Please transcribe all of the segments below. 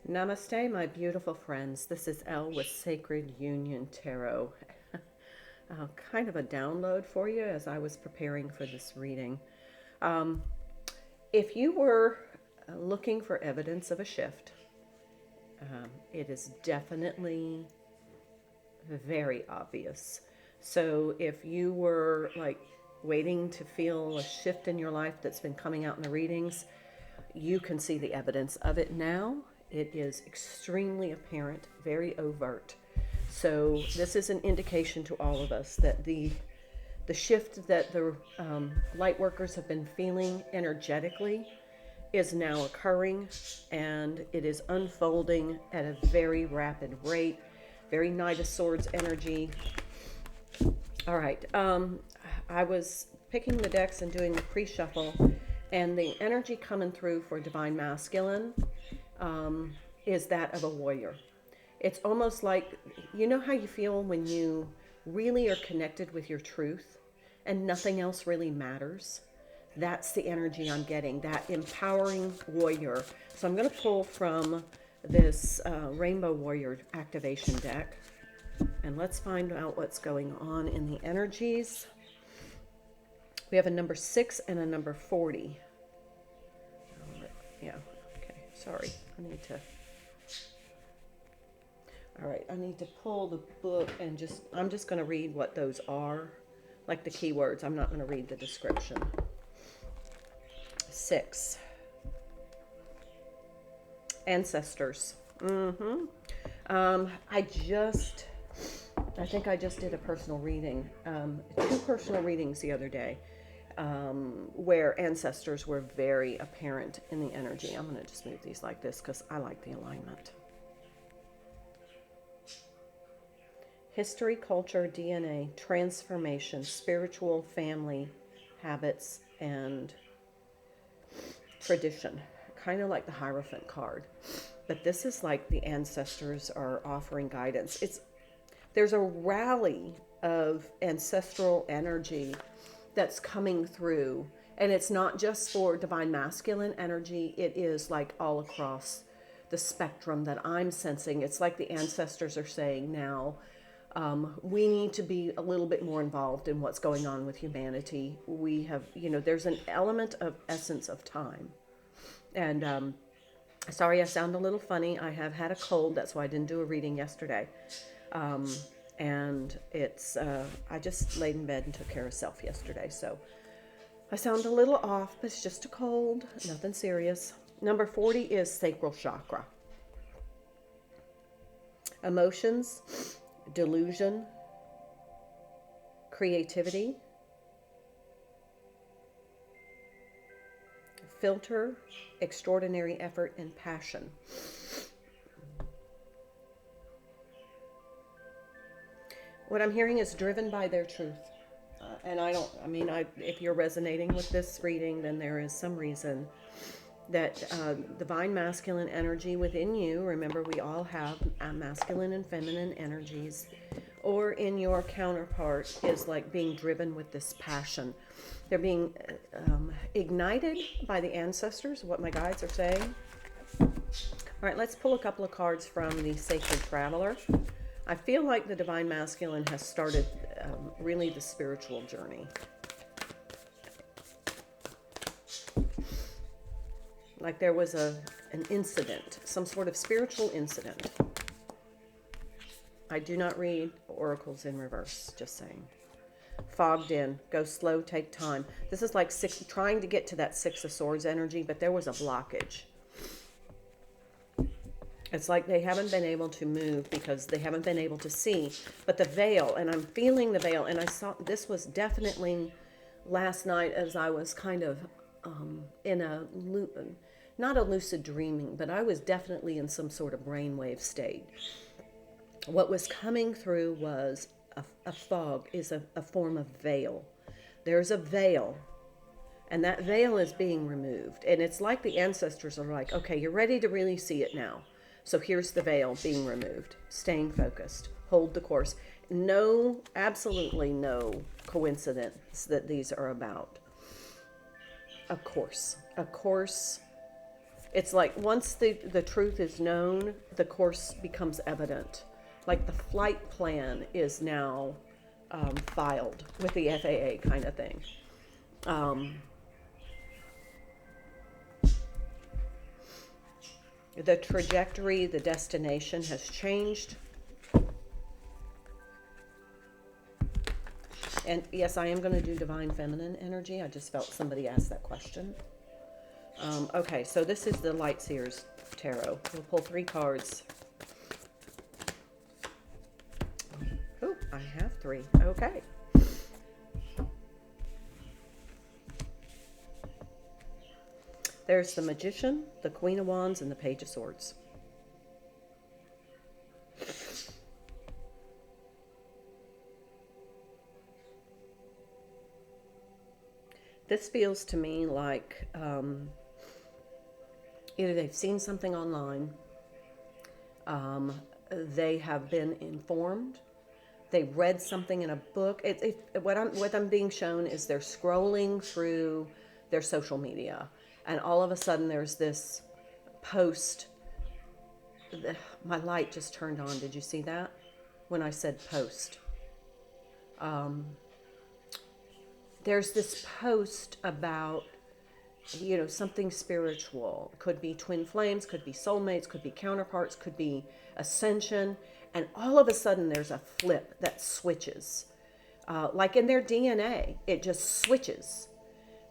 Namaste, my beautiful friends. This is Elle with Sacred Union Tarot. Kind of a download for you as I was preparing for this reading. Um, if you were looking for evidence of a shift, it is definitely very obvious. So if you were like waiting to feel a shift in your life that's been coming out in the readings, you can see the evidence of it now. It is extremely apparent, very overt. So this is an indication to all of us that the shift that the light workers have been feeling energetically is now occurring, and it is unfolding at a very rapid rate, very Knight of Swords energy. All right, I was picking the decks and doing the pre-shuffle, and the energy coming through for Divine Masculine is that of a warrior. It's almost like, you know how you feel when you really are connected with your truth and nothing else really matters? That's the energy I'm getting, that empowering warrior. So I'm going to pull from this Rainbow Warrior activation deck, and let's find out what's going on in the energies. We have a number 6 and a number 40. Yeah, okay, sorry. All right, I need to pull the book and I'm just going to read what those are, like the keywords. I'm not going to read the description. 6. Ancestors. I think I just did a personal reading, 2 personal readings the other day, where ancestors were very apparent in the energy. I'm going to just move these like this because I like the alignment. History, culture, DNA, transformation, spiritual, family, habits, and tradition. Kind of like the Hierophant card. But this is like the ancestors are offering guidance. There's a rally of ancestral energy that's coming through. And it's not just for Divine Masculine energy. It is like all across the spectrum that I'm sensing. It's like the ancestors are saying now, we need to be a little bit more involved in what's going on with humanity. We have, there's an element of essence of time. And sorry, I sound a little funny. I have had a cold. That's why I didn't do a reading yesterday. And it's, I just laid in bed and took care of self yesterday. So I sound a little off, but it's just a cold, nothing serious. Number 40 is sacral chakra. Emotions, delusion, creativity, filter, extraordinary effort, and passion. What I'm hearing is driven by their truth. If you're resonating with this reading, then there is some reason that Divine Masculine energy within you, remember we all have masculine and feminine energies, or in your counterpart, is like being driven with this passion. They're being ignited by the ancestors, what my guides are saying. All right, let's pull a couple of cards from the Sacred Traveler. I feel like the Divine Masculine has started really the spiritual journey. Like there was an incident, some sort of spiritual incident. I do not read oracles in reverse, just saying. Fogged in, go slow, take time. This is like trying to get to that 6 of Swords energy, but there was a blockage. It's like they haven't been able to move because they haven't been able to see. But the veil, and I'm feeling the veil, and I saw this was definitely last night as I was kind of in not a lucid dreaming, but I was definitely in some sort of brainwave state. What was coming through was a fog, is a form of veil. There's a veil, and that veil is being removed. And it's like the ancestors are like, okay, you're ready to really see it now. So here's the veil being removed. Staying focused. Hold the course. No, absolutely no coincidence that these are about a course. A course It's like once the truth is known, the course becomes evident. Like the flight plan is now filed with the FAA kind of thing. The trajectory, the destination has changed. And yes, I am going to do divine feminine energy. I just felt somebody asked that question. Okay, so this is the Light Seers Tarot. We'll pull 3 cards. Oh, I have 3. Okay. There's the Magician, the Queen of Wands, and the Page of Swords. This feels to me like either they've seen something online, they have been informed, they read something in a book. What I'm being shown is they're scrolling through their social media, and all of a sudden there's this post. My light just turned on. Did you see that? When I said post. There's this post about, something spiritual. Could be twin flames, could be soulmates, could be counterparts, could be ascension. And all of a sudden there's a flip that switches. Like in their DNA, it just switches.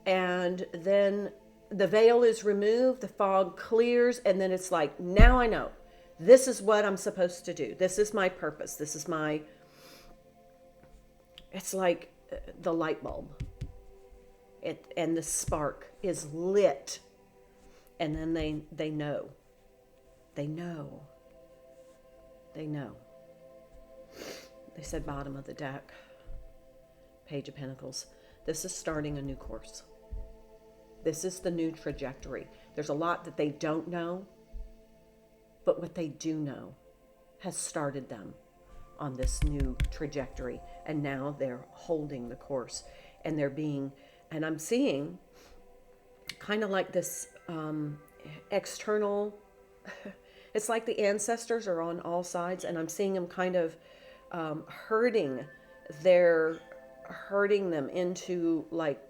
And then the veil is removed, the fog clears, and then it's like, now I know. This is what I'm supposed to do. This is my purpose. This is my... It's like the light bulb. And the spark is lit. And then they know. They know. They know. They said bottom of the deck. Page of Pentacles. This is starting a new course. This is the new trajectory. There's a lot that they don't know, but what they do know has started them on this new trajectory. And now they're holding the course, and they're being, and I'm seeing kind of like this external, it's like the ancestors are on all sides, and I'm seeing them kind of herding them into like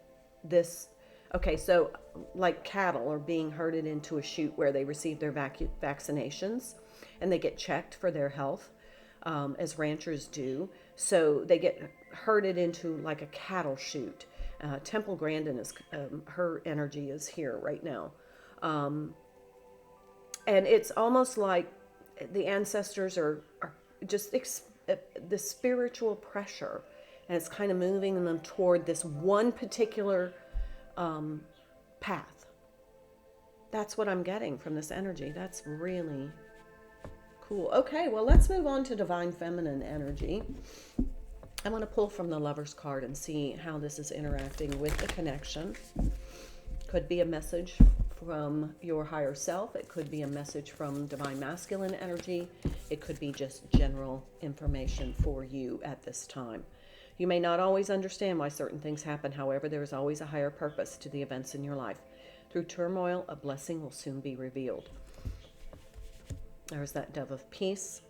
this. Okay, so like cattle are being herded into a chute where they receive their vaccinations, and they get checked for their health, as ranchers do. So they get herded into like a cattle chute. Temple Grandin is, her energy is here right now. And it's almost like the ancestors are just the spiritual pressure, and it's kind of moving them toward this one particular path. That's what I'm getting from this energy. That's really cool. Okay, well, let's move on to Divine Feminine energy. I want to pull from the Lover's card and see how this is interacting with the connection. Could be a message from your higher self. It could be a message from Divine Masculine energy. It could be just general information for you at this time. You may not always understand why certain things happen. However, there is always a higher purpose to the events in your life. Through turmoil, a blessing will soon be revealed. There's that Dove of Peace.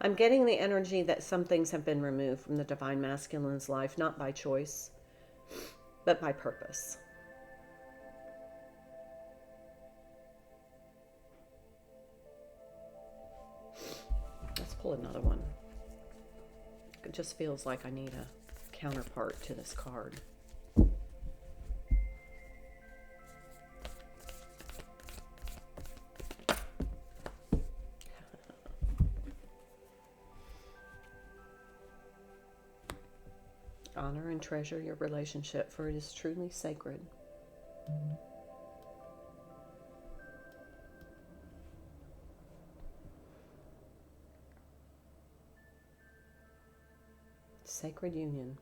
I'm getting the energy that some things have been removed from the Divine Masculine's life, not by choice, but by purpose. Let's pull another one. It just feels like I need a counterpart to this card. Honor and treasure your relationship, for it is truly sacred. Sacred union.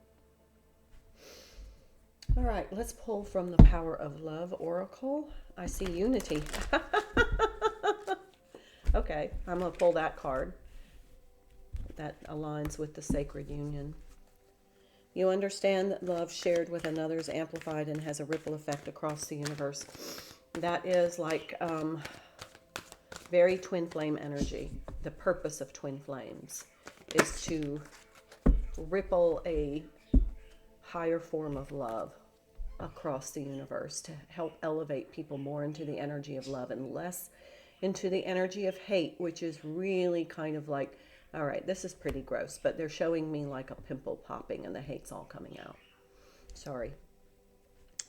All right, let's pull from the Power of Love Oracle. I see unity. Okay, I'm going to pull that card. That aligns with the sacred union. You understand that love shared with another is amplified and has a ripple effect across the universe. That is like very twin flame energy. The purpose of twin flames is to ripple a higher form of love across the universe, to help elevate people more into the energy of love and less into the energy of hate, which is really kind of like, all right, this is pretty gross, but they're showing me like a pimple popping and the hate's all coming out. Sorry.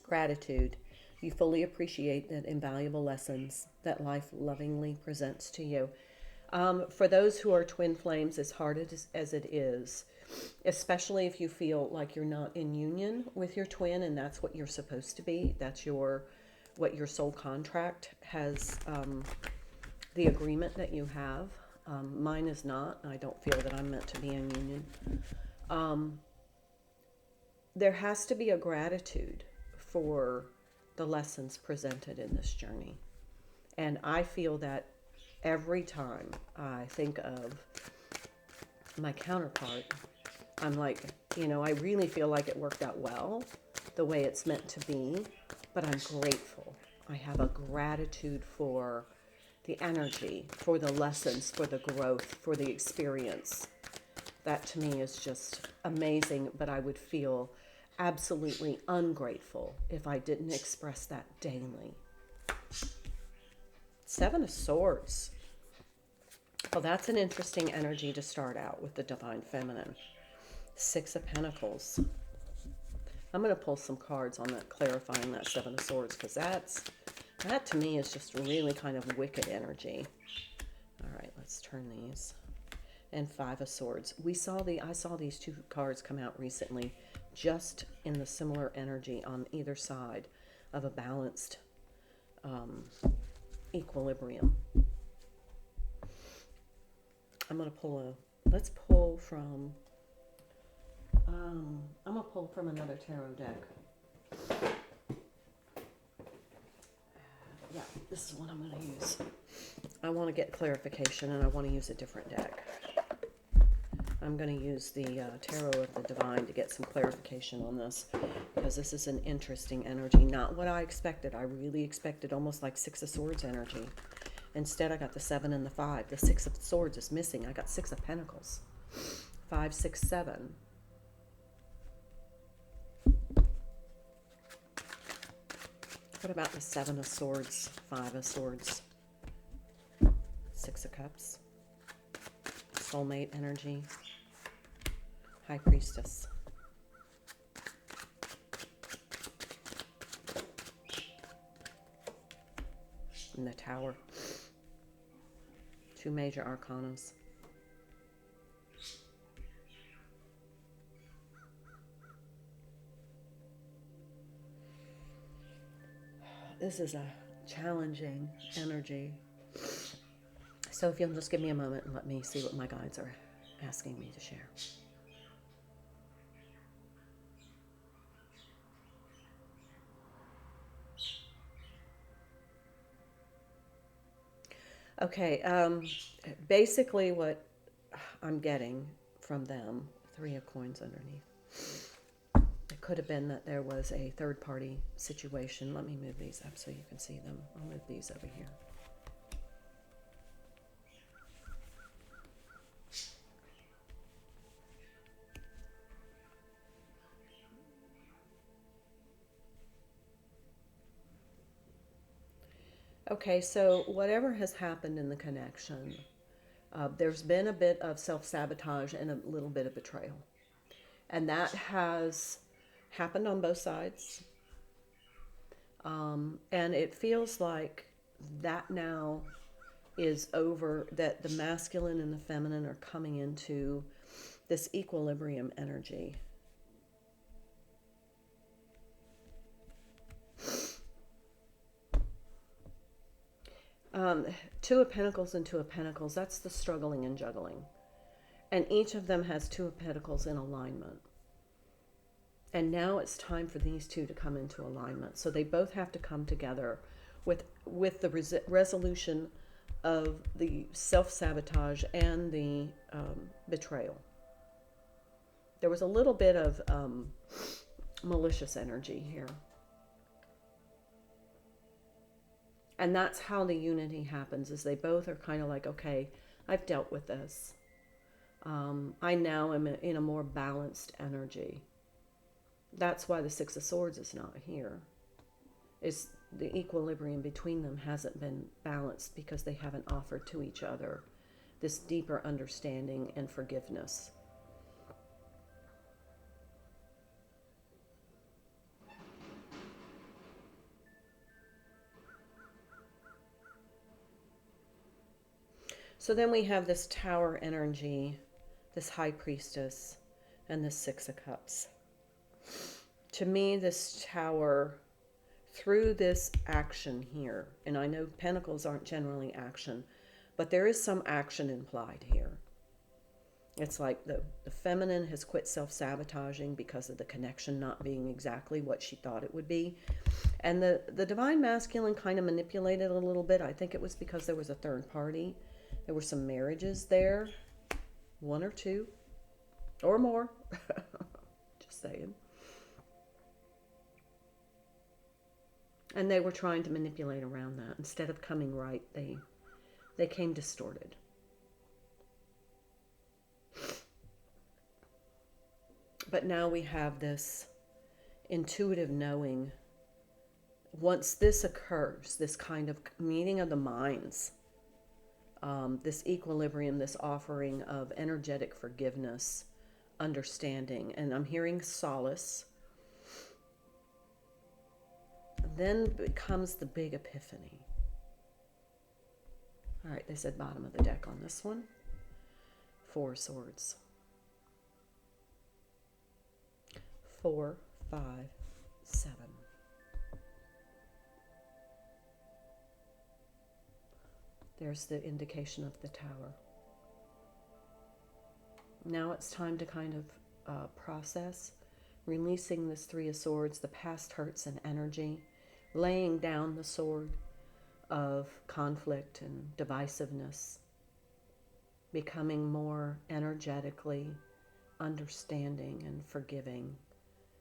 Gratitude. You fully appreciate the invaluable lessons that life lovingly presents to you. For those who are twin flames, as hard as it is, especially if you feel like you're not in union with your twin and that's what you're supposed to be, that's what your soul contract has, the agreement that you have. Mine is not. I don't feel that I'm meant to be in union. There has to be a gratitude for the lessons presented in this journey. And I feel that every time I think of my counterpart, I'm like, I really feel like it worked out well, the way it's meant to be, but I'm grateful. I have a gratitude for the energy, for the lessons, for the growth, for the experience. That to me is just amazing, but I would feel absolutely ungrateful if I didn't express that daily. Seven of Swords. Well, that's an interesting energy to start out with the Divine Feminine. Six of Pentacles. I'm going to pull some cards on that, clarifying that Seven of Swords, because that to me is just really kind of wicked energy. All right, let's turn these. And Five of Swords. I saw these two cards come out recently, just in the similar energy on either side of a balanced equilibrium. I'm going to let's pull from, I'm going to pull from another tarot deck. Yeah, this is what I'm going to use. I want to get clarification and I want to use a different deck. I'm going to use the Tarot of the Divine to get some clarification on this, because this is an interesting energy. Not what I expected. I really expected almost like Six of Swords energy. Instead, I got the 7 and the 5. The 6 of Swords is missing. I got 6 of Pentacles. 5, 6, 7. What about the 7 of Swords, 5 of Swords, 6 of Cups, soulmate energy, High Priestess, and the Tower. Two major arcanas. This is a challenging energy. So if you'll just give me a moment and let me see what my guides are asking me to share. Okay, basically what I'm getting from them, 3 of Coins underneath. It could have been that there was a third-party situation. Let me move these up so you can see them. I'll move these over here. Okay, so whatever has happened in the connection, there's been a bit of self-sabotage and a little bit of betrayal. And that has happened on both sides. And it feels like that now is over, that the masculine and the feminine are coming into this equilibrium energy. Two of Pentacles and Two of Pentacles, that's the struggling and juggling. And each of them has Two of Pentacles in alignment. And now it's time for these two to come into alignment. So they both have to come together with the resolution of the self-sabotage and the betrayal. There was a little bit of malicious energy here. And that's how the unity happens, is they both are kind of like, okay, I've dealt with this. I now am in a more balanced energy. That's why the Six of Swords is not here. Is the equilibrium between them hasn't been balanced because they haven't offered to each other this deeper understanding and forgiveness. So then we have this Tower energy, this High Priestess, and this Six of Cups. To me, this Tower, through this action here, and I know Pentacles aren't generally action, but there is some action implied here. It's like the feminine has quit self-sabotaging because of the connection not being exactly what she thought it would be. And the Divine Masculine kind of manipulated a little bit. I think it was because there was a third party. There were some marriages there, one or two, or more. Just saying. And they were trying to manipulate around that. Instead of coming right, they came distorted. But now we have this intuitive knowing. Once this occurs, this kind of meeting of the minds, this equilibrium, this offering of energetic forgiveness, understanding, and I'm hearing solace, then becomes the big epiphany. All right, they said bottom of the deck on this one. Four Swords. 4, 5, 7. There's the indication of the Tower. Now it's time to kind of process, releasing this Three of Swords, the past hurts and energy, laying down the sword of conflict and divisiveness, becoming more energetically understanding and forgiving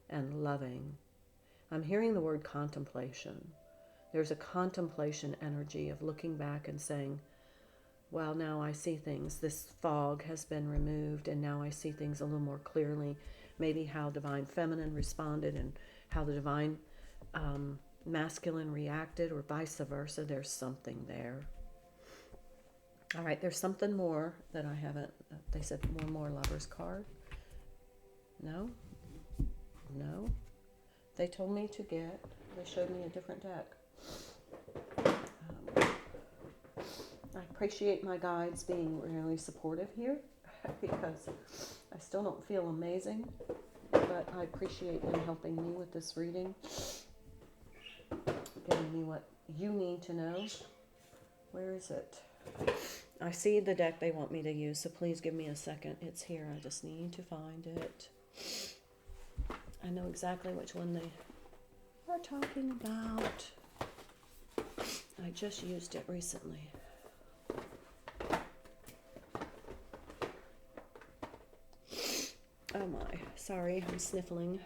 and loving. I'm hearing the word contemplation. There's a contemplation energy of looking back and saying, well, now I see things. This fog has been removed, and now I see things a little more clearly. Maybe how Divine Feminine responded and how the Divine Masculine reacted, or vice versa. There's something there. All right, there's something more that I haven't. They said one more Lover's card. No? No? They told me to get, they showed me a different deck. I appreciate my guides being really supportive here because I still don't feel amazing, but I appreciate them helping me with this reading, giving me what you need to know. Where is it? I see the deck they want me to use, so please give me a second. It's here. I just need to find it. I know exactly which one they are talking about. I just used it recently. Oh my, sorry, I'm sniffling.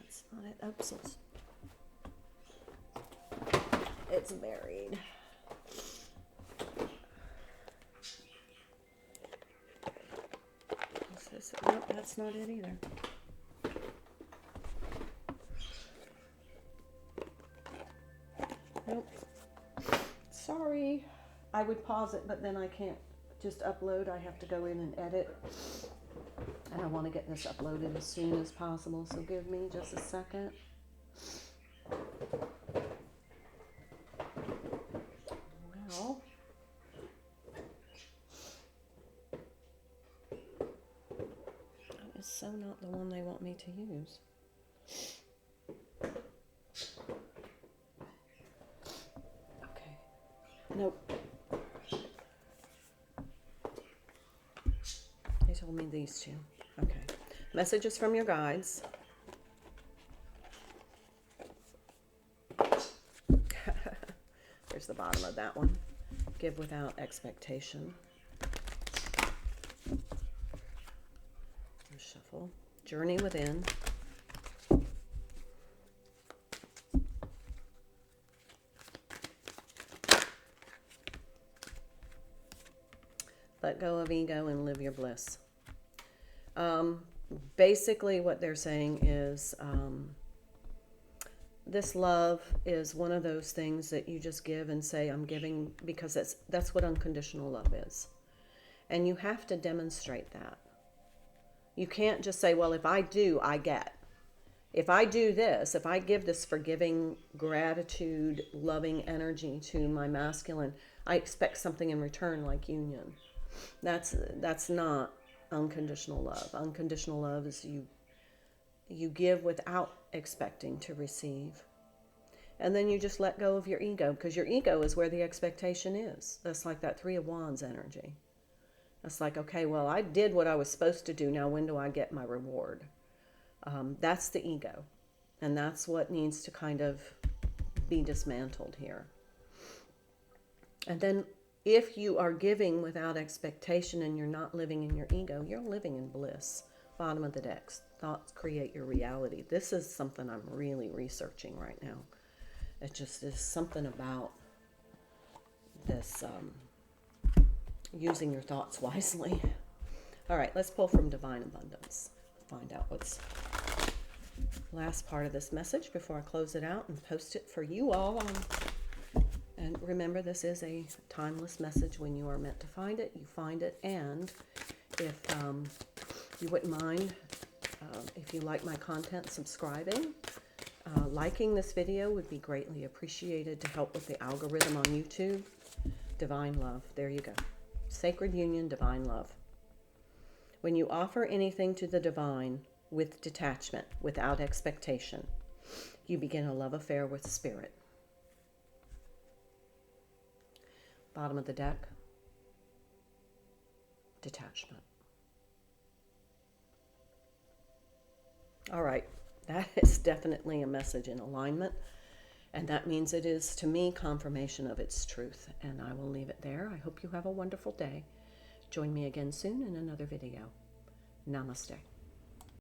That's not it. Oops. It's buried. Nope, that's not it either. Nope. Sorry. I would pause it, but then I can't just upload. I have to go in and edit. And I want to get this uploaded as soon as possible, so give me just a second. Well, that is so not the one they want me to use. Okay. Nope. told me these two. Okay. Messages from your guides. There's the bottom of that one. Give without expectation. Shuffle. Journey within. Let go of ego and live your bliss. Basically what they're saying is this love is one of those things that you just give and say, I'm giving, because that's what unconditional love is. And you have to demonstrate that. You can't just say, well, if I do, I get. If I do this, if I give this forgiving, gratitude, loving energy to my masculine, I expect something in return like union. That's not unconditional love. Unconditional love is you give without expecting to receive. And then you just let go of your ego, because your ego is where the expectation is. That's like that Three of Wands energy. It's like, okay, well, I did what I was supposed to do. Now, when do I get my reward? That's the ego. And that's what needs to kind of be dismantled here. And then if you are giving without expectation and you're not living in your ego, you're living in bliss. Bottom of the deck. Thoughts create your reality. This is something I'm really researching right now. It just is something about this using your thoughts wisely. All right, let's pull from Divine Abundance. Find out what's last part of this message before I close it out and post it for you all. And remember, this is a timeless message. When you are meant to find it, you find it. And if you wouldn't mind, if you like my content, subscribing. Liking this video would be greatly appreciated to help with the algorithm on YouTube. Divine love. There you go. Sacred union, divine love. When you offer anything to the divine with detachment, without expectation, you begin a love affair with spirit. Bottom of the deck. Detachment. All right. That is definitely a message in alignment. And that means it is, to me, confirmation of its truth. And I will leave it there. I hope you have a wonderful day. Join me again soon in another video. Namaste.